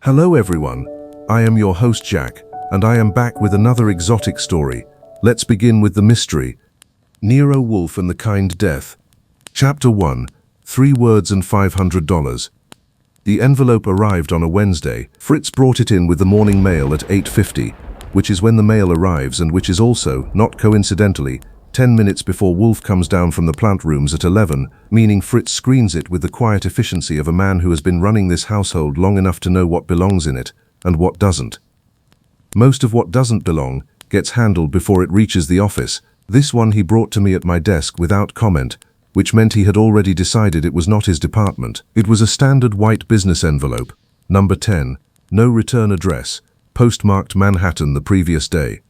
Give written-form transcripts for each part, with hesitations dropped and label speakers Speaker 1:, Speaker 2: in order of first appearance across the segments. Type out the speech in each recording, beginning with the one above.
Speaker 1: Hello everyone, I am your host Jack, and I am back with another exotic story. Let's begin with the mystery. Nero Wolfe and the Kind Death. Chapter 1, 3 Words and $500. The envelope arrived on a Wednesday. Fritz brought it in with the morning mail at 8:50, which is when the mail arrives and which is also, not coincidentally, 10 minutes before Wolfe comes down from the plant rooms at 11, meaning Fritz screens it with the quiet efficiency of a man who has been running this household long enough to know what belongs in it and what doesn't. Most of what doesn't belong gets handled before it reaches the office. This one he brought to me at my desk without comment, which meant he had already decided it was not his department. It was a standard white business envelope, number 10, no return address, postmarked Manhattan the previous day.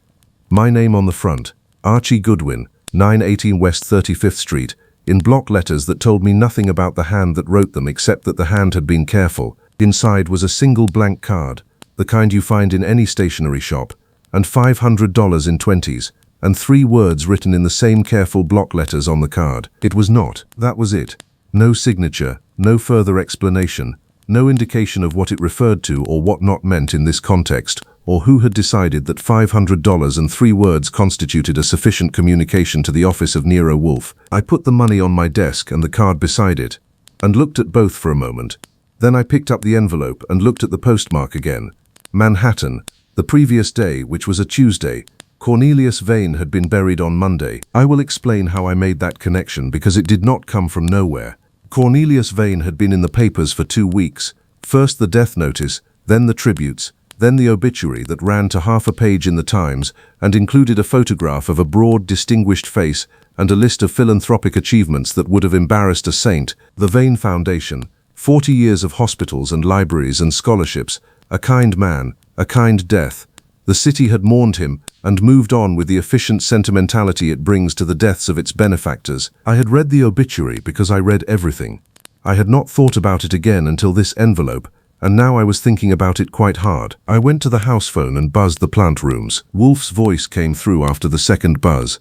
Speaker 1: My name on the front, Archie Goodwin, 918 West 35th Street, in block letters that told me nothing about the hand that wrote them except that the hand had been careful. Inside was a single blank card, the kind you find in any stationery shop, and $500 in 20s, and 3 words written in the same careful block letters on the card. It was not, that was it. No signature, no further explanation, no indication of what it referred to or what not meant in this context, or who had decided that $500 and 3 words constituted a sufficient communication to the office of Nero Wolfe. I put the money on my desk and the card beside it, and looked at both for a moment. Then I picked up the envelope and looked at the postmark again. Manhattan, the previous day, which was a Tuesday. Cornelius Vane had been buried on Monday. I will explain how I made that connection because it did not come from nowhere. Cornelius Vane had been in the papers for 2 weeks. First the death notice, then the tributes, then the obituary that ran to half a page in the Times and included a photograph of a broad, distinguished face and a list of philanthropic achievements that would have embarrassed a saint. The Vane Foundation, 40 years of hospitals and libraries and scholarships, a kind man, a kind death. The city had mourned him and moved on with the efficient sentimentality it brings to the deaths of its benefactors. I had read the obituary because I read everything. I had not thought about it again until this envelope, and now I was thinking about it quite hard. I went to the house phone and buzzed the plant rooms. Wolfe's voice came through after the second buzz.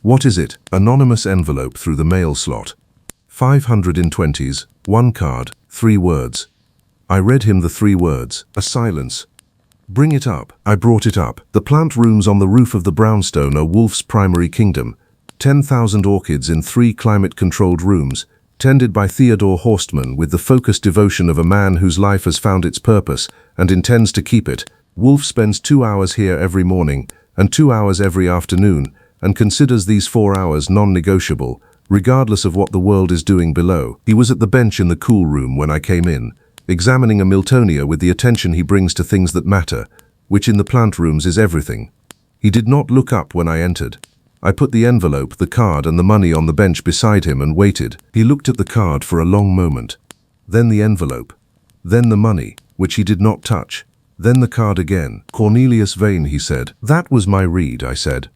Speaker 1: What is it? Anonymous envelope through the mail slot. 500 in 20s, 1 card, 3 words. I read him the 3 words. A silence. Bring it up. I brought it up. The plant rooms on the roof of the brownstone are Wolfe's primary kingdom. 10,000 orchids in 3 climate-controlled rooms, tended by Theodore Horstman with the focused devotion of a man whose life has found its purpose and intends to keep it. Wolfe spends 2 hours here every morning and 2 hours every afternoon and considers these 4 hours non-negotiable, regardless of what the world is doing below. He was at the bench in the cool room when I came in, examining a Miltonia with the attention he brings to things that matter, which in the plant rooms is everything. He did not look up when I entered. I put the envelope, the card and the money on the bench beside him and waited. He looked at the card for a long moment. Then the envelope. Then the money, which he did not touch. Then the card again. Cornelius Vane, he said. That was my read, I said.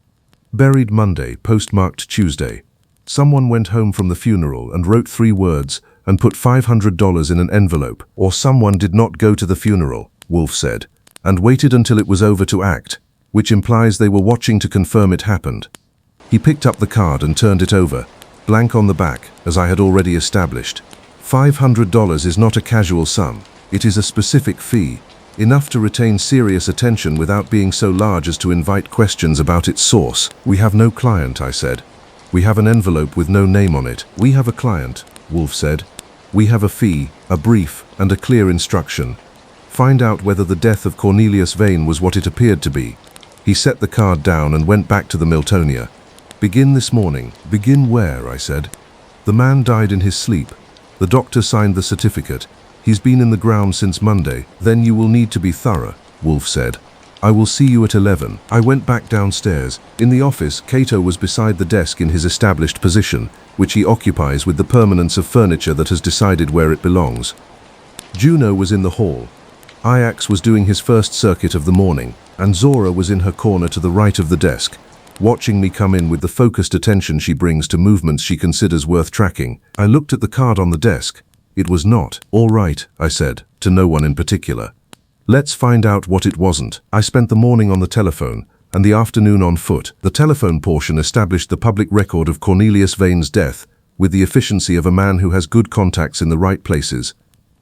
Speaker 1: Buried Monday, postmarked Tuesday. Someone went home from the funeral and wrote 3 words and put $500 in an envelope. Or someone did not go to the funeral, Wolfe said, and waited until it was over to act, which implies they were watching to confirm it happened. He picked up the card and turned it over, blank on the back, as I had already established. $500 is not a casual sum. It is a specific fee, enough to retain serious attention without being so large as to invite questions about its source. We have no client, I said. We have an envelope with no name on it. We have a client, Wolfe said. We have a fee, a brief, and a clear instruction. Find out whether the death of Cornelius Vane was what it appeared to be. He set the card down and went back to the Miltonia. Begin this morning. Begin where? I said. The man died in his sleep. The doctor signed the certificate. He's been in the ground since Monday. Then you will need to be thorough, Wolfe said. I will see you at 11. I went back downstairs. In the office, Cato was beside the desk in his established position, which he occupies with the permanence of furniture that has decided where it belongs. Juno was in the hall. Ajax was doing his first circuit of the morning, and Zora was in her corner to the right of the desk, watching me come in with the focused attention she brings to movements she considers worth tracking. I looked at the card on the desk. It was not. All right, I said, to no one in particular. Let's find out what it wasn't. I spent the morning on the telephone and the afternoon on foot. The telephone portion established the public record of Cornelius Vane's death with the efficiency of a man who has good contacts in the right places.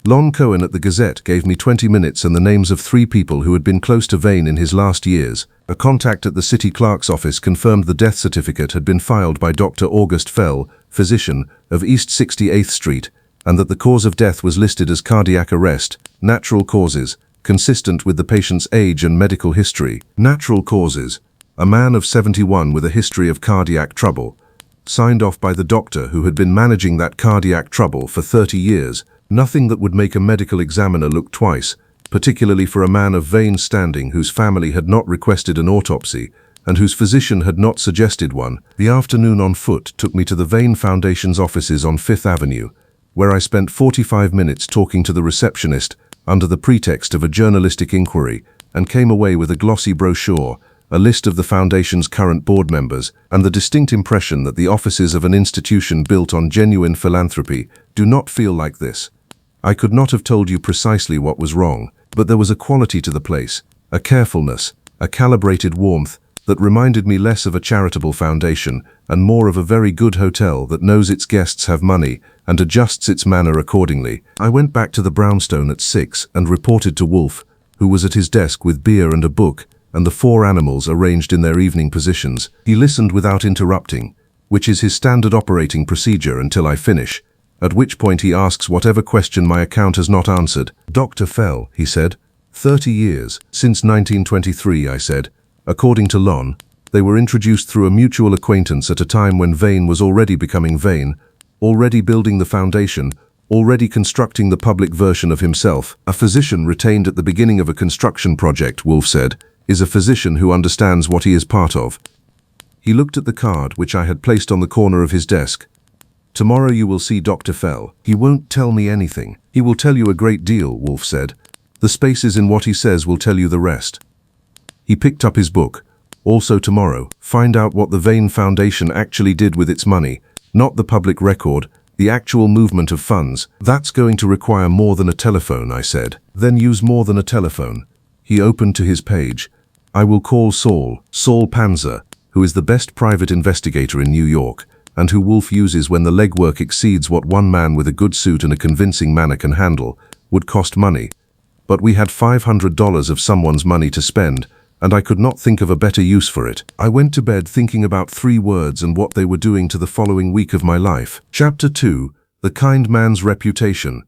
Speaker 1: Lon Cohen at the Gazette gave me 20 minutes and the names of 3 people who had been close to Vane in his last years. A contact at the city clerk's office confirmed the death certificate had been filed by Dr. August Fell, physician, of East 68th Street, and that the cause of death was listed as cardiac arrest, natural causes, consistent with the patient's age and medical history. Natural causes. A man of 71 with a history of cardiac trouble. Signed off by the doctor who had been managing that cardiac trouble for 30 years. Nothing that would make a medical examiner look twice, particularly for a man of Vane's standing whose family had not requested an autopsy and whose physician had not suggested one. The afternoon on foot took me to the Vane Foundation's offices on 5th Avenue, where I spent 45 minutes talking to the receptionist under the pretext of a journalistic inquiry and came away with a glossy brochure, a list of the Foundation's current board members, and the distinct impression that the offices of an institution built on genuine philanthropy do not feel like this. I could not have told you precisely what was wrong, but there was a quality to the place, a carefulness, a calibrated warmth that reminded me less of a charitable foundation and more of a very good hotel that knows its guests have money and adjusts its manner accordingly. I went back to the brownstone at 6 and reported to Wolfe, who was at his desk with beer and a book, and the 4 animals arranged in their evening positions. He listened without interrupting, which is his standard operating procedure until I finish, at which point he asks whatever question my account has not answered. Dr. Fell, he said. 30 years, since 1923, I said. According to Lon, they were introduced through a mutual acquaintance at a time when Vane was already becoming Vane, already building the foundation, already constructing the public version of himself. A physician retained at the beginning of a construction project, Wolfe said, is a physician who understands what he is part of. He looked at the card which I had placed on the corner of his desk. Tomorrow you will see Dr. Fell. He won't tell me anything. He will tell you a great deal, Wolfe said. The spaces in what he says will tell you the rest. He picked up his book. Also tomorrow, find out what the Vane Foundation actually did with its money, not the public record, the actual movement of funds. That's going to require more than a telephone, I said. Then use more than a telephone. He opened to his page. I will call Saul Panzer, who is the best private investigator in New York, and who Wolfe uses when the legwork exceeds what one man with a good suit and a convincing manner can handle, would cost money. But we had $500 of someone's money to spend, and I could not think of a better use for it. I went to bed thinking about 3 words and what they were doing to the following week of my life. Chapter 2, The Kind Man's Reputation.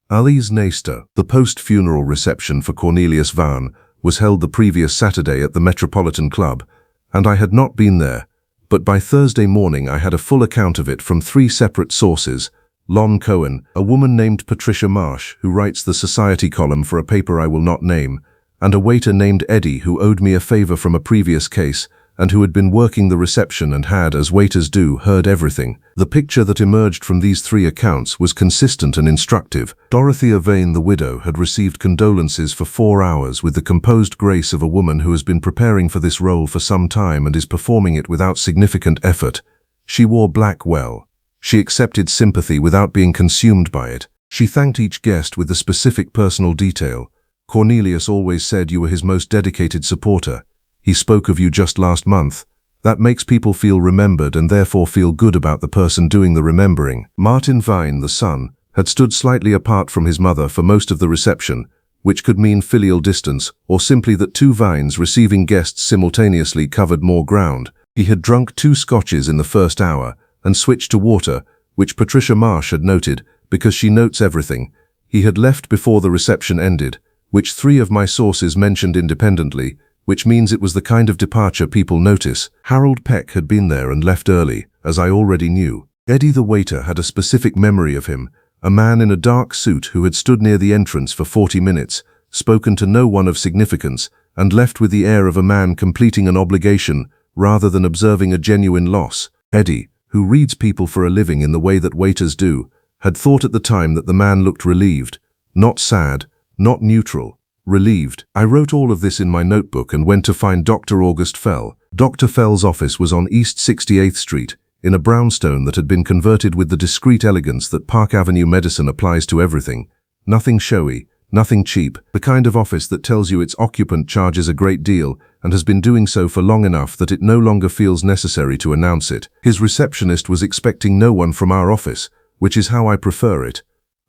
Speaker 1: Ali's Nester. The post-funeral reception for Cornelius Vane was held the previous Saturday at the Metropolitan Club, and I had not been there, but by Thursday morning I had a full account of it from 3 separate sources: Lon Cohen, a woman named Patricia Marsh, who writes the society column for a paper I will not name, and a waiter named Eddie who owed me a favor from a previous case, and who had been working the reception and had, as waiters do, heard everything. The picture that emerged from these 3 accounts was consistent and instructive. Dorothea Vane, the widow, had received condolences for 4 hours with the composed grace of a woman who has been preparing for this role for some time and is performing it without significant effort. She wore black well. She accepted sympathy without being consumed by it. She thanked each guest with the specific personal detail. Cornelius always said you were his most dedicated supporter. He spoke of you just last month. That makes people feel remembered and therefore feel good about the person doing the remembering. Martin Vine, the son, had stood slightly apart from his mother for most of the reception, which could mean filial distance or simply that 2 Vines receiving guests simultaneously covered more ground. He had drunk 2 scotches in the first hour and switched to water, which Patricia Marsh had noted because she notes everything. He had left before the reception ended, which 3 of my sources mentioned independently, which means it was the kind of departure people notice. Harold Peck had been there and left early, as I already knew. Eddie the waiter had a specific memory of him, a man in a dark suit who had stood near the entrance for 40 minutes, spoken to no one of significance, and left with the air of a man completing an obligation rather than observing a genuine loss. Eddie, who reads people for a living in the way that waiters do, had thought at the time that the man looked relieved, not sad, not neutral. Relieved. I wrote all of this in my notebook and went to find Dr. August Fell. Dr. Fell's office was on East 68th Street, in a brownstone that had been converted with the discreet elegance that Park Avenue medicine applies to everything. Nothing showy, nothing cheap, the kind of office that tells you its occupant charges a great deal and has been doing so for long enough that it no longer feels necessary to announce it. His receptionist was expecting no one from our office, which is how I prefer it.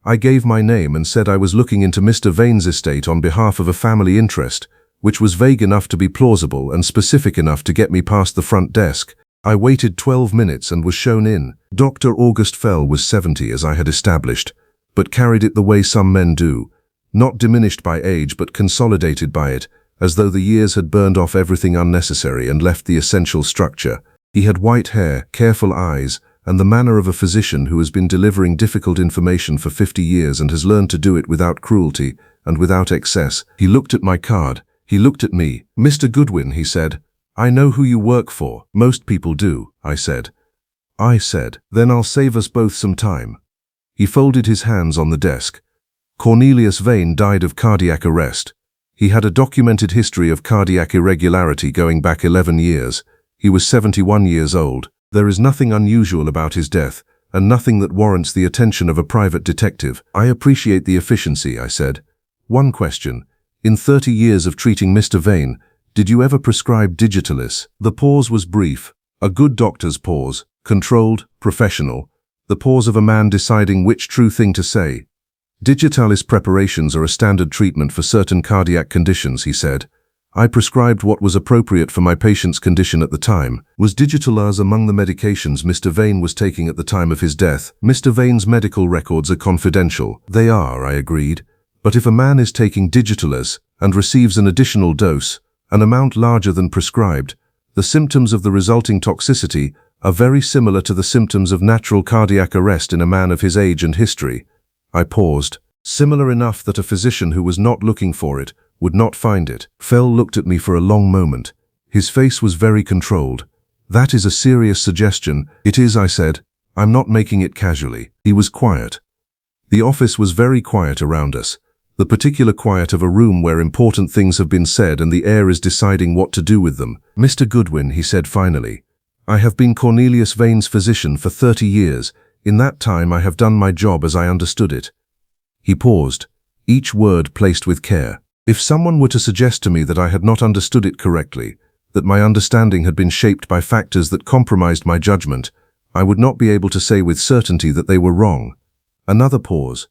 Speaker 1: I gave my name and said I was looking into Mr. Vane's estate on behalf of a family interest, which was vague enough to be plausible and specific enough to get me past the front desk. I waited 12 minutes and was shown in. Dr. August Fell was 70, as I had established, but carried it the way some men do, not diminished by age but consolidated by it, as though the years had burned off everything unnecessary and left the essential structure. He had white hair, careful eyes, and the manner of a physician who has been delivering difficult information for 50 years and has learned to do it without cruelty and without excess. He looked at my card. He looked at me. "Mr. Goodwin," he said, "I know who you work for." "Most people do," I said. "Then I'll save us both some time." He folded his hands on the desk. Cornelius Vane died of cardiac arrest. He had a documented history of cardiac irregularity going back 11 years. He was 71 years old. There is nothing unusual about his death, and nothing that warrants the attention of a private detective. "I appreciate the efficiency," I said. "One question. In 30 years of treating Mr. Vane, did you ever prescribe Digitalis?" The pause was brief. A good doctor's pause. Controlled, professional. The pause of a man deciding which true thing to say. "Digitalis preparations are a standard treatment for certain cardiac conditions," he said. "I prescribed what was appropriate for my patient's condition at the time." "Was Digitalis among the medications Mr. Vane was taking at the time of his death?" "Mr. Vane's medical records are confidential." "They are," I agreed. "But if a man is taking Digitalis and receives an additional dose, an amount larger than prescribed, the symptoms of the resulting toxicity are very similar to the symptoms of natural cardiac arrest in a man of his age and history." I paused. "Similar enough that a physician who was not looking for it would not find it." Fell looked at me for a long moment. His face was very controlled. "That is a serious suggestion." "It is," I said. "I'm not making it casually." He was quiet. The office was very quiet around us. The particular quiet of a room where important things have been said and the air is deciding what to do with them. "Mr. Goodwin," he said finally, "I have been Cornelius Vane's physician for 30 years. In that time I have done my job as I understood it." He paused, each word placed with care. If someone were to suggest to me that I had not understood it correctly, that my understanding had been shaped by factors that compromised my judgment, I would not be able to say with certainty that they were wrong. Another pause.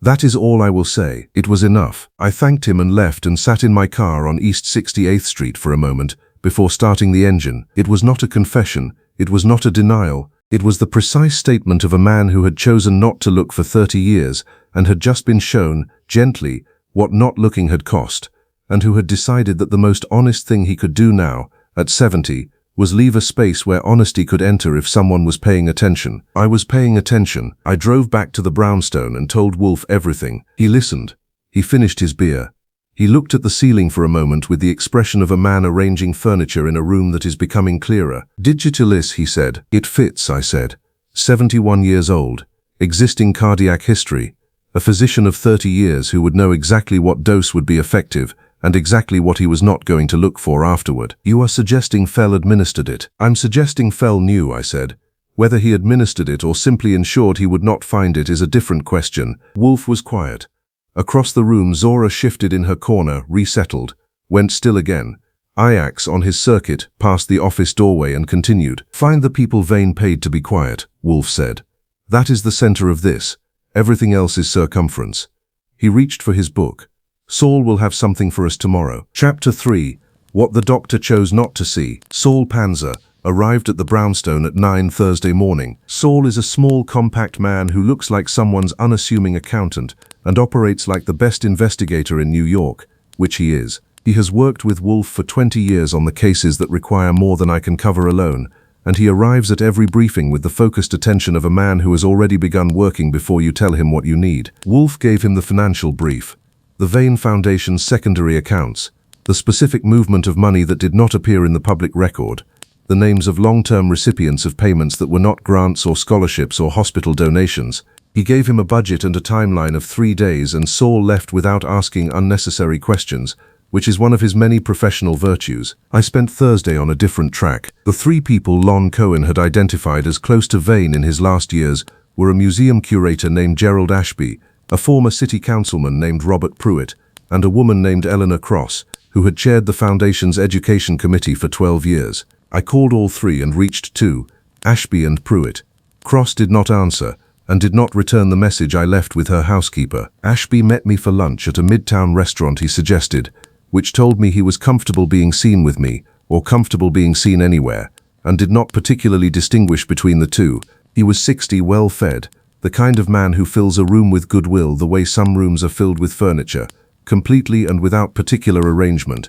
Speaker 1: "That is all I will say." It was enough. I thanked him and left and sat in my car on East 68th Street for a moment before starting the engine. It was not a confession. It was not a denial. It was the precise statement of a man who had chosen not to look for 30 years and had just been shown, gently, what not looking had cost, and who had decided that the most honest thing he could do now, at 70, was leave a space where honesty could enter if someone was paying attention. I was paying attention. I drove back to the brownstone and told Wolfe everything. He listened. He finished his beer. He looked at the ceiling for a moment with the expression of a man arranging furniture in a room that is becoming clearer. "Digitalis," he said. "It fits," I said. 71 years old. Existing cardiac history. A physician of 30 years who would know exactly what dose would be effective and exactly what he was not going to look for afterward. "You are suggesting Fell administered it." "I'm suggesting Fell knew," I said. "Whether he administered it or simply ensured he would not find it is a different question." Wolfe was quiet. Across the room, Zora shifted in her corner, resettled, went still again. Ajax, on his circuit, passed the office doorway and continued. "Find the people Vane paid to be quiet," Wolfe said. "That is the center of this. Everything else is circumference." He reached for his book. "Saul will have something for us tomorrow." Chapter 3. What the Doctor Chose Not to See. Saul Panzer arrived at the brownstone at 9 Thursday morning. Saul is a small, compact man who looks like someone's unassuming accountant and operates like the best investigator in New York, which he is. He has worked with Wolfe for 20 years on the cases that require more than I can cover alone, and he arrives at every briefing with the focused attention of a man who has already begun working before you tell him what you need. Wolfe gave him the financial brief, the Vane Foundation's secondary accounts, the specific movement of money that did not appear in the public record, the names of long-term recipients of payments that were not grants or scholarships or hospital donations. He gave him a budget and a timeline of 3 days, and Saul left without asking unnecessary questions, which is one of his many professional virtues. I spent Thursday on a different track. The 3 people Lon Cohen had identified as close to Vane in his last years were a museum curator named Gerald Ashby, a former city councilman named Robert Pruitt, and a woman named Eleanor Cross, who had chaired the Foundation's education committee for 12 years. I called all 3 and reached 2, Ashby and Pruitt. Cross did not answer, and did not return the message I left with her housekeeper. Ashby met me for lunch at a midtown restaurant he suggested, which told me he was comfortable being seen with me, or comfortable being seen anywhere, and did not particularly distinguish between the two. He was 60, well-fed, the kind of man who fills a room with goodwill the way some rooms are filled with furniture, completely and without particular arrangement.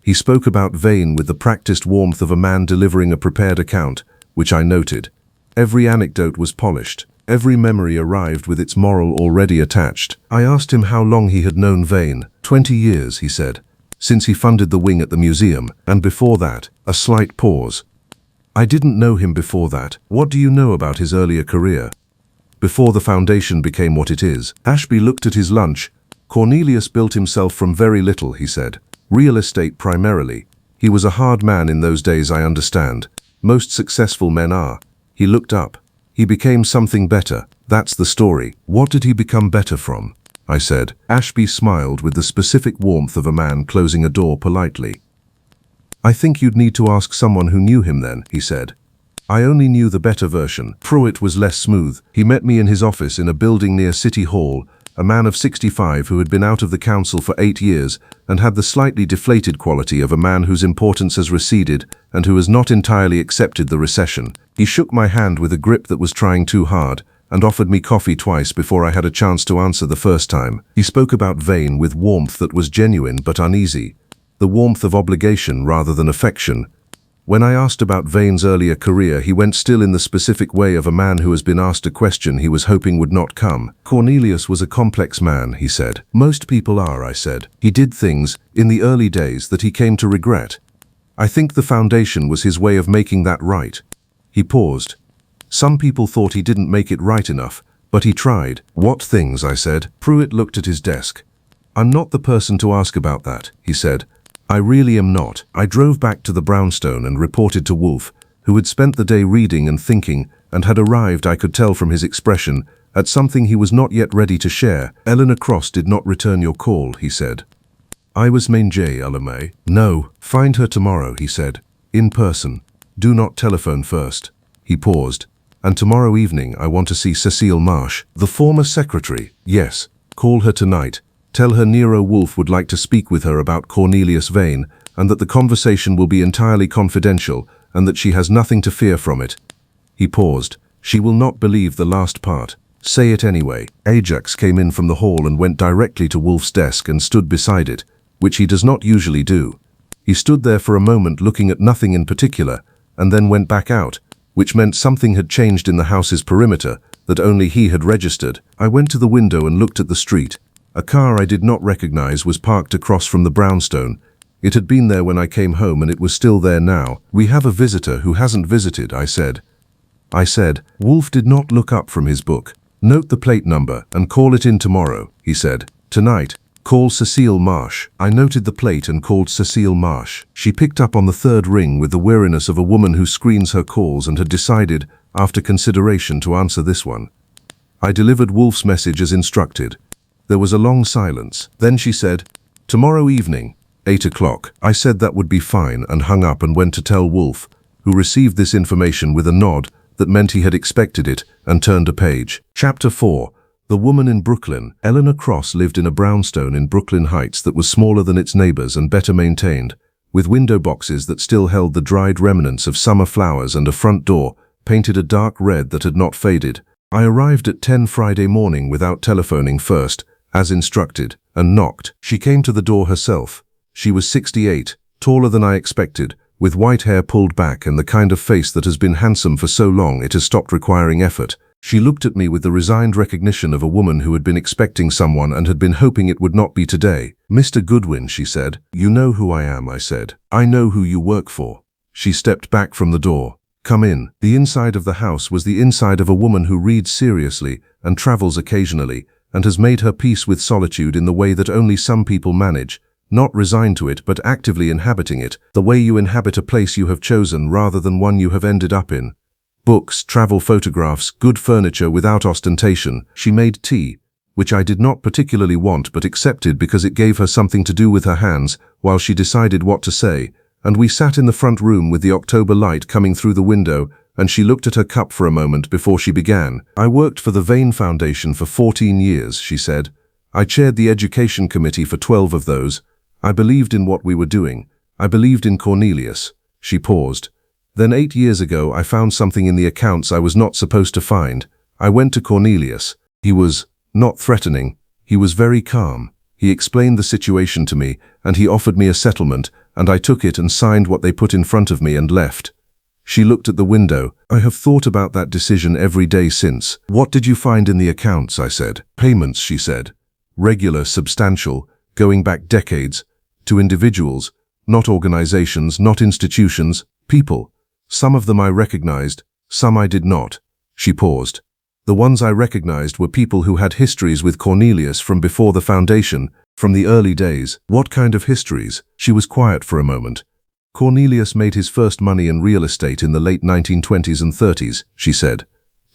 Speaker 1: He spoke about Vane with the practiced warmth of a man delivering a prepared account, which I noted. Every anecdote was polished. Every memory arrived with its moral already attached. I asked him how long he had known Vane. 20 years, he said, since he funded the wing at the museum, and before that, a slight pause. I didn't know him before that. What do you know about his earlier career? Before the foundation became what it is. Ashby looked at his lunch. Cornelius built himself from very little, he said. Real estate primarily. He was a hard man in those days, I understand. Most successful men are. He looked up. He became something better. That's the story. What did he become better from? I said. Ashby smiled with the specific warmth of a man closing a door politely. I think you'd need to ask someone who knew him then, he said. I only knew the better version. Pruitt was less smooth. He met me in his office in a building near City Hall, a man of 65 who had been out of the council for 8 years and had the slightly deflated quality of a man whose importance has receded and who has not entirely accepted the recession. He shook my hand with a grip that was trying too hard and offered me coffee twice before I had a chance to answer the first time. He spoke about Vane with warmth that was genuine but uneasy, the warmth of obligation rather than affection. When I asked about Vane's earlier career, he went still in the specific way of a man who has been asked a question he was hoping would not come. Cornelius was a complex man, he said. Most people are, I said. He did things, in the early days, that he came to regret. I think the foundation was his way of making that right. He paused. Some people thought he didn't make it right enough, but he tried. What things? I said. Pruitt looked at his desk. I'm not the person to ask about that, he said. I really am not. I drove back to the brownstone and reported to Wolfe, who had spent the day reading and thinking and had arrived, I could tell from his expression, at something he was not yet ready to share. Eleanor Cross did not return your call, he said. I was Mange Alame. No, find her tomorrow, he said. In person. Do not telephone first. He paused. And tomorrow evening I want to see Cecile Marsh, the former secretary. Yes, call her tonight. Tell her Nero Wolfe would like to speak with her about Cornelius Vane, and that the conversation will be entirely confidential, and that she has nothing to fear from it. He paused. She will not believe the last part. Say it anyway. Ajax came in from the hall and went directly to Wolfe's desk and stood beside it, which he does not usually do. He stood there for a moment looking at nothing in particular, and then went back out, which meant something had changed in the house's perimeter that only he had registered. I went to the window and looked at the street. A car I did not recognize was parked across from the brownstone. It had been there when I came home and it was still there now. We have a visitor who hasn't visited, I said. Wolfe did not look up from his book. Note the plate number and call it in tomorrow, he said. Tonight, call Cecile Marsh. I noted the plate and called Cecile Marsh. She picked up on the third ring with the weariness of a woman who screens her calls and had decided, after consideration, to answer this one. I delivered Wolfe's message as instructed. There was a long silence. Then she said, tomorrow evening, 8 o'clock. I said that would be fine and hung up and went to tell Wolfe, who received this information with a nod that meant he had expected it and turned a page. Chapter 4. The Woman in Brooklyn. Eleanor Cross lived in a brownstone in Brooklyn Heights that was smaller than its neighbors and better maintained, with window boxes that still held the dried remnants of summer flowers and a front door painted a dark red that had not faded. I arrived at 10 Friday morning without telephoning first, as instructed, and knocked. She came to the door herself. She was 68, taller than I expected, with white hair pulled back and the kind of face that has been handsome for so long it has stopped requiring effort. She looked at me with the resigned recognition of a woman who had been expecting someone and had been hoping it would not be today. Mr. Goodwin, she said. You know who I am, I said. I know who you work for. She stepped back from the door. Come in. The inside of the house was the inside of a woman who reads seriously and travels occasionally, and has made her peace with solitude in the way that only some people manage, not resigned to it but actively inhabiting it, the way you inhabit a place you have chosen rather than one you have ended up in. Books, travel photographs, good furniture without ostentation. She made tea, which I did not particularly want but accepted because it gave her something to do with her hands while she decided what to say, and we sat in the front room with the October light coming through the window and she looked at her cup for a moment before she began. "I worked for the Vane Foundation for 14 years, she said. "I chaired the education committee for 12 of those. I believed in what we were doing. I believed in Cornelius." She paused. "Then 8 years ago I found something in the accounts I was not supposed to find. I went to Cornelius. He was not threatening. He was very calm. He explained the situation to me, and he offered me a settlement, and I took it and signed what they put in front of me and left." She looked at the window. "I have thought about that decision every day since." "What did you find in the accounts?" I said. "Payments," she said. "Regular, substantial, going back decades, to individuals, not organizations, not institutions, people. Some of them I recognized, some I did not." She paused. "The ones I recognized were people who had histories with Cornelius from before the foundation, from the early days." "What kind of histories?" She was quiet for a moment. "Cornelius made his first money in real estate in the late 1920s and 30s, she said.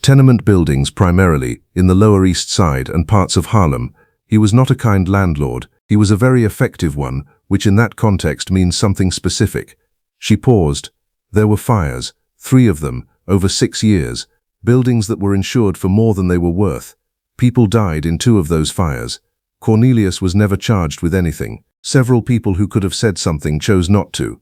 Speaker 1: Tenement buildings primarily, in the Lower East Side and parts of Harlem. He was not a kind landlord. He was a very effective one, which in that context means something specific." She paused. "There were fires, 3 of them, over 6 years, buildings that were insured for more than they were worth. People died in 2 of those fires. Cornelius was never charged with anything. Several people who could have said something chose not to."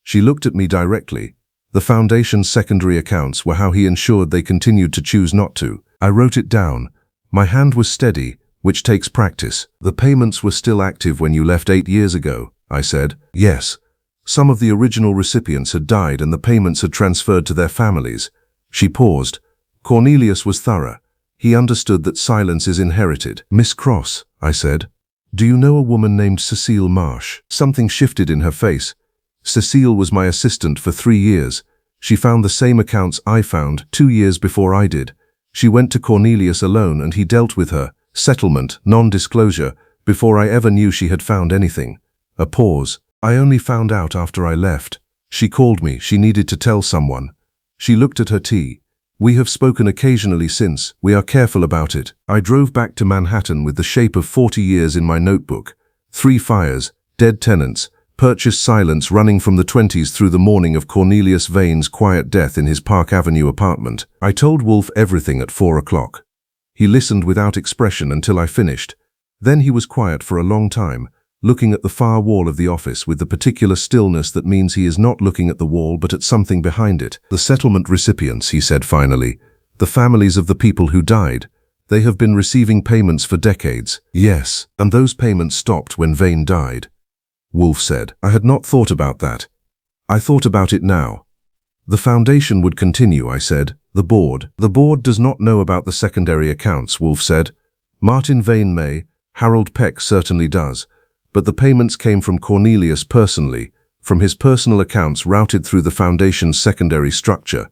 Speaker 1: She looked at me directly. "The foundation's secondary accounts were how he ensured they continued to choose not to." I wrote it down. My hand was steady, which takes practice. "The payments were still active when you left 8 years ago," I said. "Yes. Some of the original recipients had died and the payments had transferred to their families." She paused. "Cornelius was thorough. He understood that silence is inherited." "Miss Cross," I said, "do you know a woman named Cecile Marsh?" Something shifted in her face. "Cecile was my assistant for 3 years. She found the same accounts I found 2 years before I did. She went to Cornelius alone and he dealt with her. Settlement, non-disclosure, before I ever knew she had found anything." A pause. "I only found out after I left. She called me. She needed to tell someone." She looked at her tea. "We have spoken occasionally since. We are careful about it." I drove back to Manhattan with the shape of 40 years in my notebook. 3 fires, dead tenants, purchased silence running from the 20s through the morning of Cornelius Vane's quiet death in his Park Avenue apartment. I told Wolfe everything at 4 o'clock. He listened without expression until I finished. Then he was quiet for a long time, looking at the far wall of the office with the particular stillness that means he is not looking at the wall but at something behind it. "The settlement recipients," he said finally. "The families of the people who died. They have been receiving payments for decades." "Yes, and those payments stopped when Vane died," Wolfe said. "I had not thought about that. I thought about it now." "The foundation would continue," I said. The board does not know about the secondary accounts," Wolfe said. "Martin Vane may, Harold Peck certainly does. But the payments came from Cornelius personally, from his personal accounts routed through the foundation's secondary structure.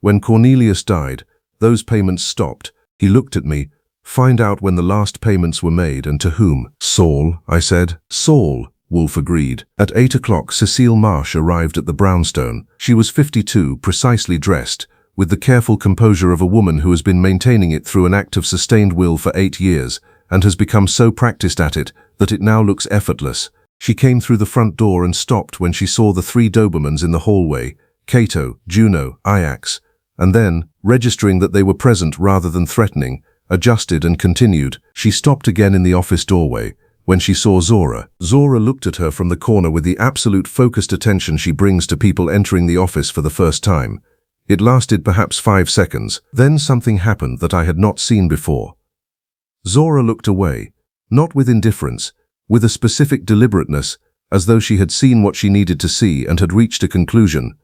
Speaker 1: When Cornelius died, those payments stopped." He looked at me. "Find out when the last payments were made and to whom." "Saul," I said. "Saul," Wolfe agreed. At 8 o'clock, Cecile Marsh arrived at the brownstone. She was 52, precisely dressed, with the careful composure of a woman who has been maintaining it through an act of sustained will for 8 years, and has become so practiced at it that it now looks effortless. She came through the front door and stopped when she saw the 3 Dobermans in the hallway, Cato, Juno, Ajax, and then, registering that they were present rather than threatening, adjusted and continued. She stopped again in the office doorway when she saw Zora. Zora looked at her from the corner with the absolute focused attention she brings to people entering the office for the first time. It lasted perhaps 5 seconds. Then something happened that I had not seen before. Zora looked away, not with indifference, with a specific deliberateness, as though she had seen what she needed to see and had reached a conclusion.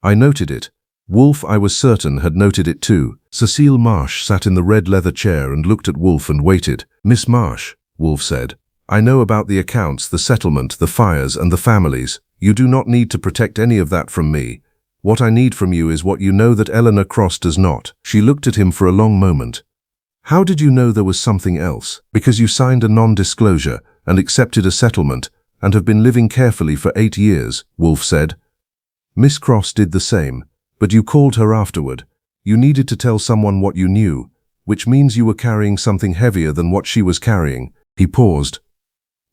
Speaker 1: I noted it. Wolfe, I was certain, had noted it too. Cecile Marsh sat in the red leather chair and looked at Wolfe and waited. "Miss Marsh," Wolfe said, "I know about the accounts, the settlement, the fires, and the families. You do not need to protect any of that from me. What I need from you is what you know that Eleanor Cross does not." She looked at him for a long moment. "How did you know there was something else?" "Because you signed a non-disclosure and accepted a settlement and have been living carefully for 8 years, Wolfe said. "Miss Cross did the same, but you called her afterward. You needed to tell someone what you knew, which means you were carrying something heavier than what she was carrying." He paused.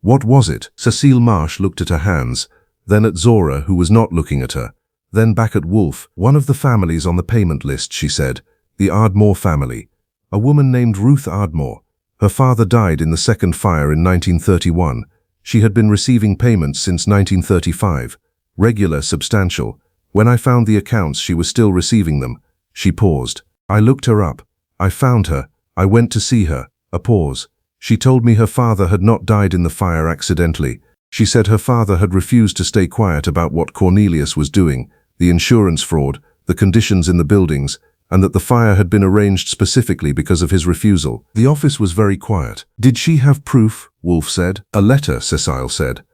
Speaker 1: "What was it?" Cecile Marsh looked at her hands, then at Zora, who was not looking at her. Then back at Wolfe, one of the families on the payment list, she said. The Ardmore family. A woman named Ruth Ardmore. Her father died in the second fire in 1931. She had been receiving payments since 1935. Regular, substantial. When I found the accounts, she was still receiving them. She paused. I looked her up. I found her. I went to see her. A pause. She told me her father had not died in the fire accidentally. She said her father had refused to stay quiet about what Cornelius was doing, the insurance fraud, the conditions in the buildings, and that the fire had been arranged specifically because of his refusal. The office was very quiet. Did she have proof? Wolfe said. A letter, Cecile said.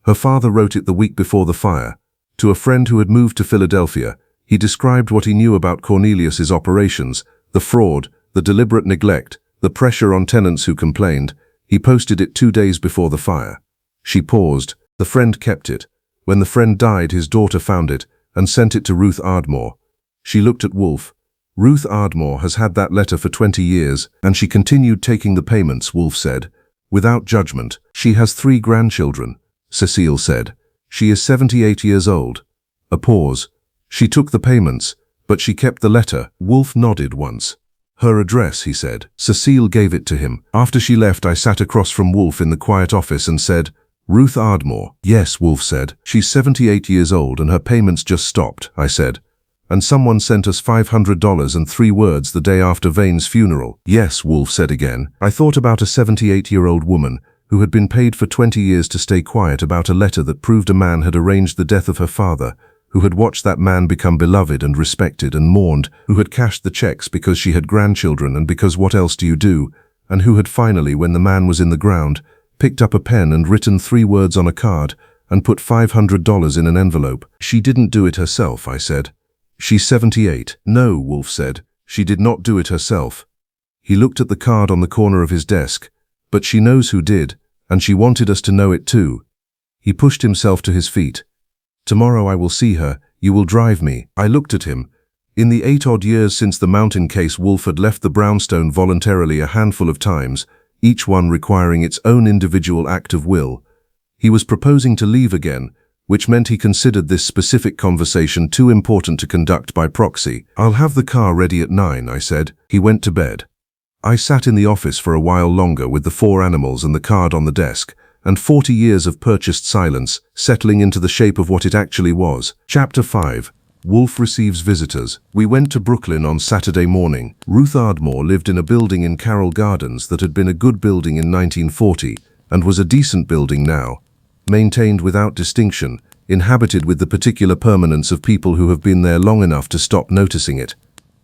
Speaker 1: Her father wrote it the week before the fire. To a friend who had moved to Philadelphia, he described what he knew about Cornelius's operations, the fraud, the deliberate neglect, the pressure on tenants who complained. He posted it 2 days before the fire. She paused. The friend kept it. When the friend died, his daughter found it and sent it to Ruth Ardmore. She looked at Wolfe. Ruth Ardmore has had that letter for 20 years, and she continued taking the payments, Wolfe said. Without judgment. She has 3 grandchildren, Cecile said. She is 78 years old. A pause. She took the payments, but she kept the letter. Wolfe nodded once. Her address, he said. Cecile gave it to him. After she left, I sat across from Wolfe in the quiet office and said, Ruth Ardmore. Yes, Wolfe said. She's 78 years old and her payments just stopped, I said. And someone sent us $500 and 3 words the day after Vane's funeral. Yes, Wolfe said again. I thought about a 78-year-old woman who had been paid for 20 years to stay quiet about a letter that proved a man had arranged the death of her father, who had watched that man become beloved and respected and mourned, who had cashed the checks because she had grandchildren and because what else do you do, and who had finally, when the man was in the ground, picked up a pen and written 3 words on a card and put $500 in an envelope. She didn't do it herself, I said. She's 78. No, Wolfe said. She did not do it herself. He looked at the card on the corner of his desk. But she knows who did, and she wanted us to know it too. He pushed himself to his feet. Tomorrow I will see her. You will drive me. I looked at him. In the 8-odd years since the mountain case, Wolfe had left the brownstone voluntarily a handful of times, each one requiring its own individual act of will. He was proposing to leave again, which meant he considered this specific conversation too important to conduct by proxy. I'll have the car ready at 9, I said. He went to bed. I sat in the office for a while longer with the 4 animals and the card on the desk, and 40 years of purchased silence settling into the shape of what it actually was. Chapter 5. Wolfe receives visitors. We went to Brooklyn on Saturday morning. Ruth Ardmore lived in a building in Carroll Gardens that had been a good building in 1940 and was a decent building now, maintained without distinction, inhabited with the particular permanence of people who have been there long enough to stop noticing it.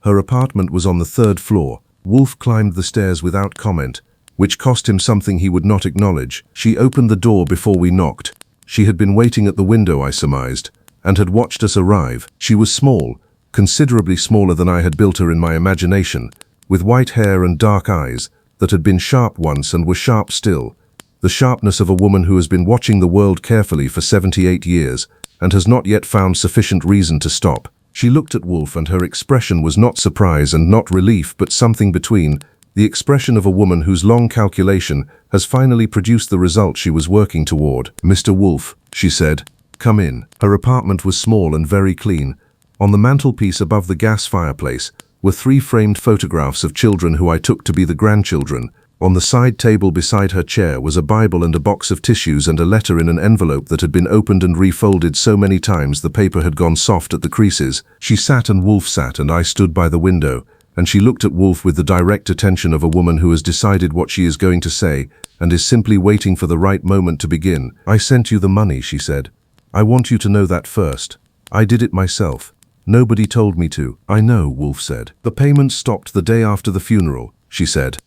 Speaker 1: Her apartment was on the 3rd floor. Wolfe climbed the stairs without comment, which cost him something he would not acknowledge. She opened the door before we knocked. She had been waiting at the window, I surmised, and had watched us arrive. She was small, considerably smaller than I had built her in my imagination, with white hair and dark eyes that had been sharp once and were sharp still, the sharpness of a woman who has been watching the world carefully for 78 years and has not yet found sufficient reason to stop. She looked at Wolfe and her expression was not surprise and not relief but something between, the expression of a woman whose long calculation has finally produced the result she was working toward. Mr. Wolfe, she said, come in. Her apartment was small and very clean. On the mantelpiece above the gas fireplace were 3 framed photographs of children who I took to be the grandchildren. On the side table beside her chair was a Bible and a box of tissues and a letter in an envelope that had been opened and refolded so many times the paper had gone soft at the creases. She sat and Wolfe sat and I stood by the window, and she looked at Wolfe with the direct attention of a woman who has decided what she is going to say and is simply waiting for the right moment to begin. I sent you the money, she said. I want you to know that first. I did it myself. Nobody told me to. I know, Wolfe said. The payments stopped the day after the funeral, she said.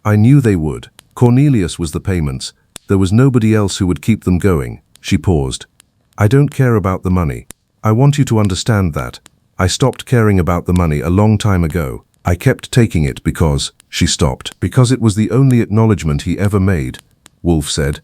Speaker 1: I knew they would. Cornelius was the payments. There was nobody else who would keep them going. She paused. I don't care about the money. I want you to understand that. I stopped caring about the money a long time ago. I kept taking it because, she stopped, because it was the only acknowledgement he ever made, Wolfe said.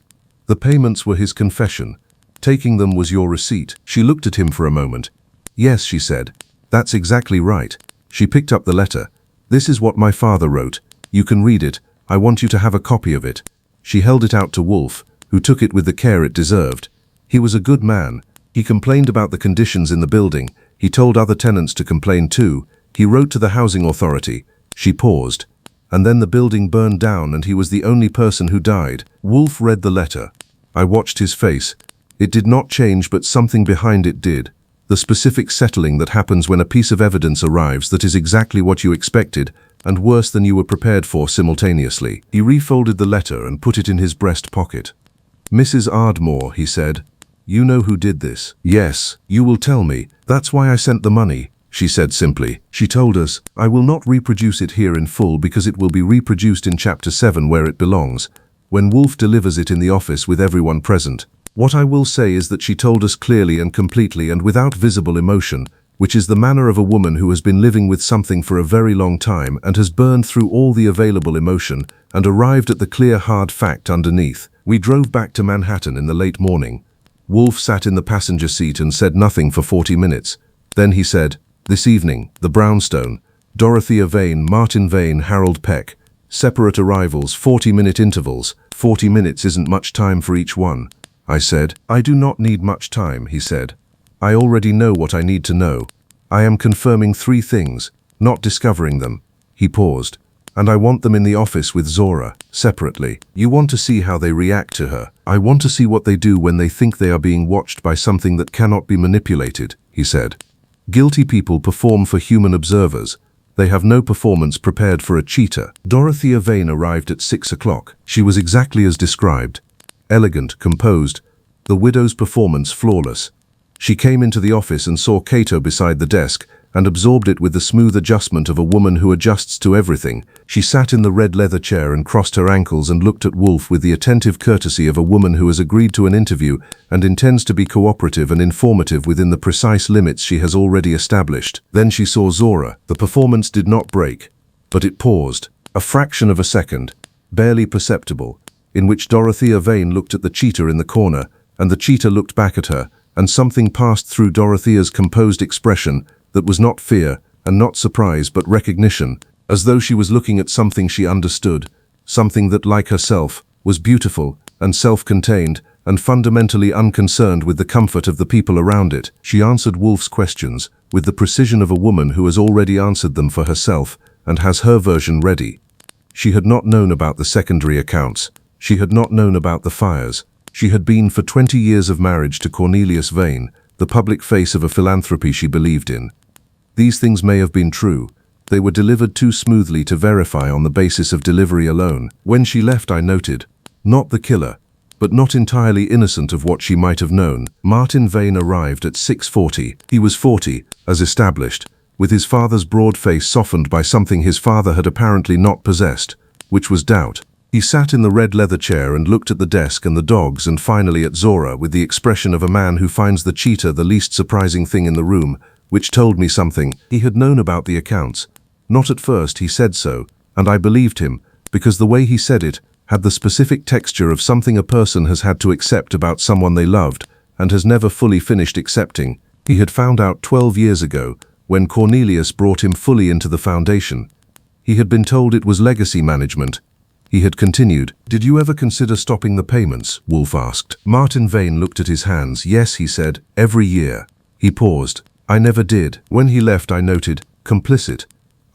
Speaker 1: The payments were his confession. Taking them was your receipt. She looked at him for a moment. Yes, she said. That's exactly right. She picked up the letter. This is what my father wrote. You can read it. I want you to have a copy of it. She held it out to Wolfe, who took it with the care it deserved. He was a good man, He complained about the conditions in the building. He told other tenants to complain too. He wrote to the housing authority. She paused. And then the building burned down and he was the only person who died. Wolfe read the letter. I watched his face. It did not change, but something behind it did. The specific settling that happens when a piece of evidence arrives that is exactly what you expected and worse than you were prepared for simultaneously. He refolded the letter and put it in his breast pocket. Mrs. Ardmore, he said. You know who did this? Yes, you will tell me. That's why I sent the money, she said simply. She told us, I will not reproduce it here in full because it will be reproduced in Chapter 7 where it belongs, when Wolfe delivers it in the office with everyone present. What I will say is that she told us clearly and completely and without visible emotion, which is the manner of a woman who has been living with something for a very long time and has burned through all the available emotion and arrived at the clear hard fact underneath. We drove back to Manhattan in the late morning. Wolfe sat in the passenger seat and said nothing for 40 minutes. Then he said, this evening, the brownstone, Dorothea Vane, Martin Vane, Harold Peck. Separate arrivals, 40-minute intervals. 40 minutes isn't much time for each one. I said, I do not need much time, he said. I already know what I need to know. I am confirming 3 things, not discovering them. He paused. And I want them in the office with Zora, separately. You want to see how they react to her. I want to see what they do when they think they are being watched by something that cannot be manipulated, he said. Guilty people perform for human observers. They have no performance prepared for a cheetah. Dorothea Vane arrived at 6 o'clock. She was exactly as described. Elegant, composed, the widow's performance flawless. She came into the office and saw Cato beside the desk and absorbed it with the smooth adjustment of a woman who adjusts to everything. She sat in the red leather chair and crossed her ankles and looked at Wolfe with the attentive courtesy of a woman who has agreed to an interview and intends to be cooperative and informative within the precise limits she has already established. Then she saw Zora. The performance did not break, but it paused. A fraction of a second, barely perceptible, in which Dorothea Vane looked at the cheetah in the corner, and the cheetah looked back at her, and something passed through Dorothea's composed expression that was not fear and not surprise but recognition, as though she was looking at something she understood, something that, like herself, was beautiful and self-contained and fundamentally unconcerned with the comfort of the people around it. She answered Wolfe's questions with the precision of a woman who has already answered them for herself and has her version ready. She had not known about the secondary accounts. She had not known about the fires. She had been for 20 years of marriage to Cornelius Vane, the public face of a philanthropy she believed in. These things may have been true. They were delivered too smoothly to verify on the basis of delivery alone. When she left, I noted, not the killer, but not entirely innocent of what she might have known. Martin Vane arrived at 6:40. He was 40, as established, with his father's broad face softened by something his father had apparently not possessed, which was doubt. He sat in the red leather chair and looked at the desk and the dogs and finally at Zora with the expression of a man who finds the cheetah the least surprising thing in the room, which told me something. He had known about the accounts. Not at first, he said so, and I believed him, because the way he said it had the specific texture of something a person has had to accept about someone they loved and has never fully finished accepting. He had found out 12 years ago, when Cornelius brought him fully into the foundation. He had been told it was legacy management. He had continued. Did you ever consider stopping the payments? Wolfe asked. Martin Vane looked at his hands. Yes, he said, every year. He paused. I never did. When he left, I noted, complicit.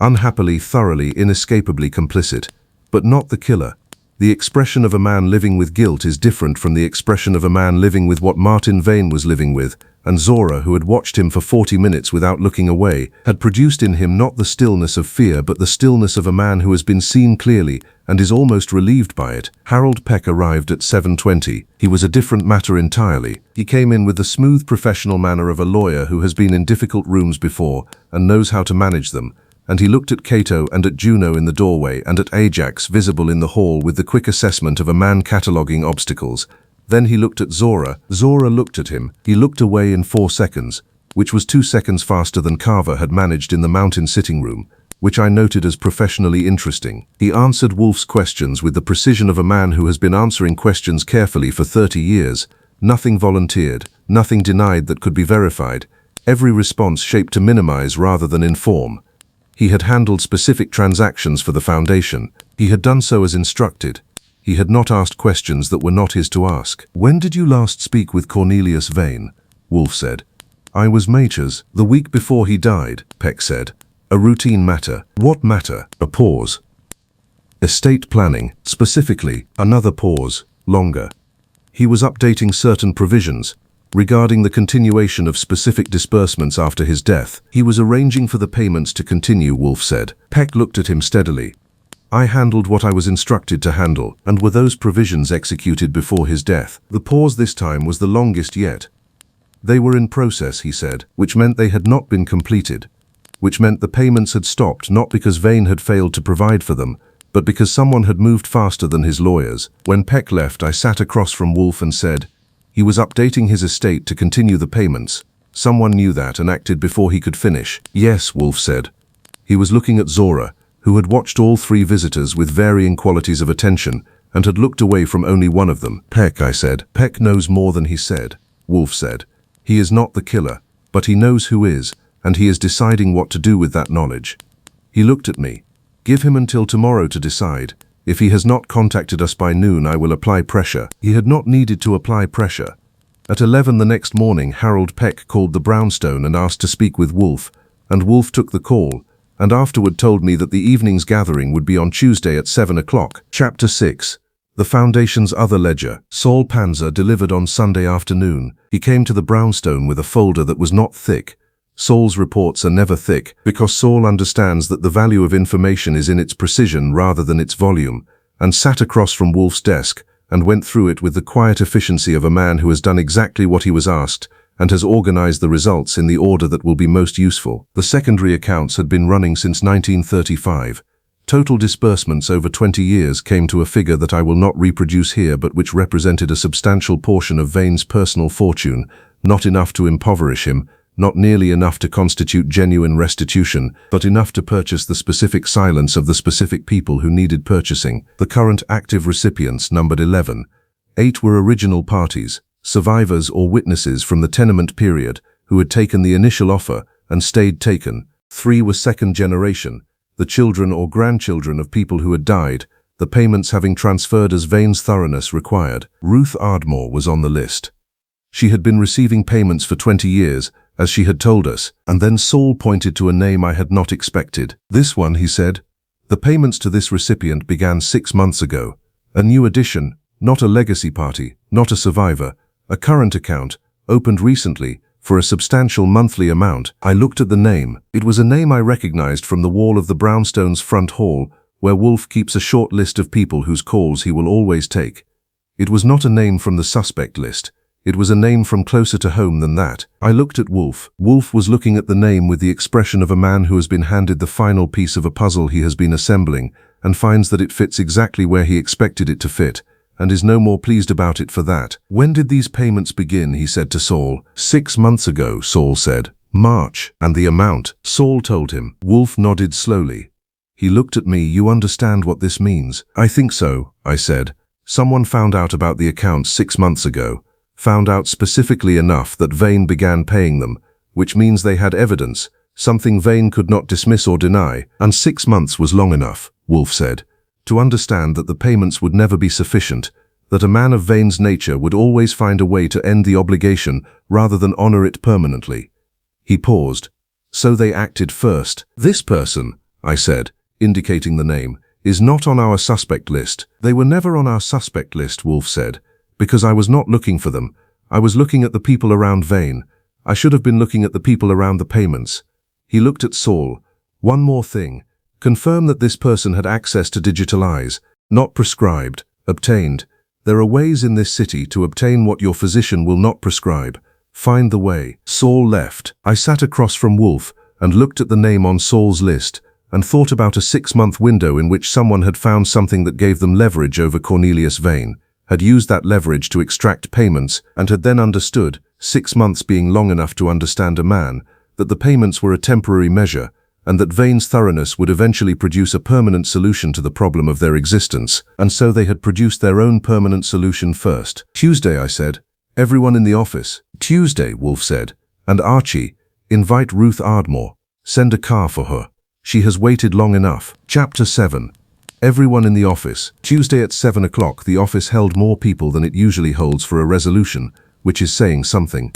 Speaker 1: Unhappily, thoroughly, inescapably complicit. But not the killer. The expression of a man living with guilt is different from the expression of a man living with what Martin Vane was living with, and Zora, who had watched him for 40 minutes without looking away, had produced in him not the stillness of fear but the stillness of a man who has been seen clearly and is almost relieved by it. Harold Peck arrived at 7:20. He was a different matter entirely. He came in with the smooth professional manner of a lawyer who has been in difficult rooms before and knows how to manage them, and he looked at Cato and at Juno in the doorway and at Ajax visible in the hall with the quick assessment of a man cataloguing obstacles. Then he looked at Zora. Zora looked at him. He looked away in 4 seconds, which was 2 seconds faster than Carver had managed in the mountain sitting room, which I noted as professionally interesting. He answered Wolfe's questions with the precision of a man who has been answering questions carefully for 30 years. Nothing volunteered, nothing denied that could be verified. Every response shaped to minimize rather than inform. He had handled specific transactions for the foundation. He had done so as instructed. He had not asked questions that were not his to ask. When did you last speak with Cornelius Vane? Wolfe said. I was Major's the week before he died, Peck said. A routine matter. What matter? A pause. Estate planning, specifically. Another pause, longer. He was updating certain provisions regarding the continuation of specific disbursements after his death. He was arranging for the payments to continue, Wolfe said. Peck looked at him steadily. I handled what I was instructed to handle, and were those provisions executed before his death? The pause this time was the longest yet. They were in process, he said, which meant they had not been completed, which meant the payments had stopped not because Vane had failed to provide for them, but because someone had moved faster than his lawyers. When Peck left, I sat across from Wolfe and said, he was updating his estate to continue the payments. Someone knew that and acted before he could finish. Yes, Wolfe said. He was looking at Zora, who had watched all three visitors with varying qualities of attention and had looked away from only one of them. Peck, I said. Peck knows more than he said, Wolfe said. He is not the killer, but he knows who is, and he is deciding what to do with that knowledge. He looked at me. Give him until tomorrow to decide. If he has not contacted us by noon, I will apply pressure. He had not needed to apply pressure. At 11 the next morning, Harold Peck called the brownstone and asked to speak with Wolfe, and Wolfe took the call, and afterward told me that the evening's gathering would be on Tuesday at 7 o'clock. Chapter 6. The Foundation's Other Ledger. Saul Panzer delivered on Sunday afternoon. He came to the brownstone with a folder that was not thick. Saul's reports are never thick, because Saul understands that the value of information is in its precision rather than its volume, and sat across from Wolfe's desk and went through it with the quiet efficiency of a man who has done exactly what he was asked and has organized the results in the order that will be most useful. The secondary accounts had been running since 1935. Total disbursements over 20 years came to a figure that I will not reproduce here, but which represented a substantial portion of Vane's personal fortune, not enough to impoverish him, not nearly enough to constitute genuine restitution, but enough to purchase the specific silence of the specific people who needed purchasing. The current active recipients numbered 11. 8 were original parties, survivors or witnesses from the tenement period, who had taken the initial offer and stayed taken. 3 were second generation, the children or grandchildren of people who had died, the payments having transferred as Vane's thoroughness required. Ruth Ardmore was on the list. She had been receiving payments for 20 years, as she had told us, and then Saul pointed to a name I had not expected. This one, he said. The payments to this recipient began 6 months ago. A new addition, not a legacy party, not a survivor, a current account, opened recently, for a substantial monthly amount. I looked at the name. It was a name I recognized from the wall of the brownstone's front hall, where Wolfe keeps a short list of people whose calls he will always take. It was not a name from the suspect list. It was a name from closer to home than that. I looked at Wolfe. Wolfe was looking at the name with the expression of a man who has been handed the final piece of a puzzle he has been assembling, and finds that it fits exactly where he expected it to fit, and is no more pleased about it for that. When did these payments begin? He said to Saul. 6 months ago, Saul said. March. And the amount? Saul told him. Wolfe nodded slowly. He looked at me. You understand what this means? I think so, I said. Someone found out about the accounts 6 months ago. Found out specifically enough that Vane began paying them, which means they had evidence, something Vane could not dismiss or deny, and 6 months was long enough, Wolfe said, to understand that the payments would never be sufficient, that a man of Vane's nature would always find a way to end the obligation rather than honor it permanently. He paused. So they acted first. This person, I said, indicating the name, is not on our suspect list. They were never on our suspect list, Wolfe said, because I was not looking for them. I was looking at the people around Vane. I should have been looking at the people around the payments. He looked at Saul. One more thing. Confirm that this person had access to digital eyes, not prescribed, obtained. There are ways in this city to obtain what your physician will not prescribe. Find the way. Saul left. I sat across from Wolfe and looked at the name on Saul's list and thought about a 6-month window in which someone had found something that gave them leverage over Cornelius Vane, had used that leverage to extract payments, and had then understood, 6 months being long enough to understand a man, that the payments were a temporary measure, and that Vane's thoroughness would eventually produce a permanent solution to the problem of their existence, and so they had produced their own permanent solution first. Tuesday, I said. Everyone in the office. Tuesday, Wolfe said. And Archie, invite Ruth Ardmore. Send a car for her. She has waited long enough. Chapter 7. Everyone in the office. Tuesday at 7 o'clock, the office held more people than it usually holds for a resolution, which is saying something.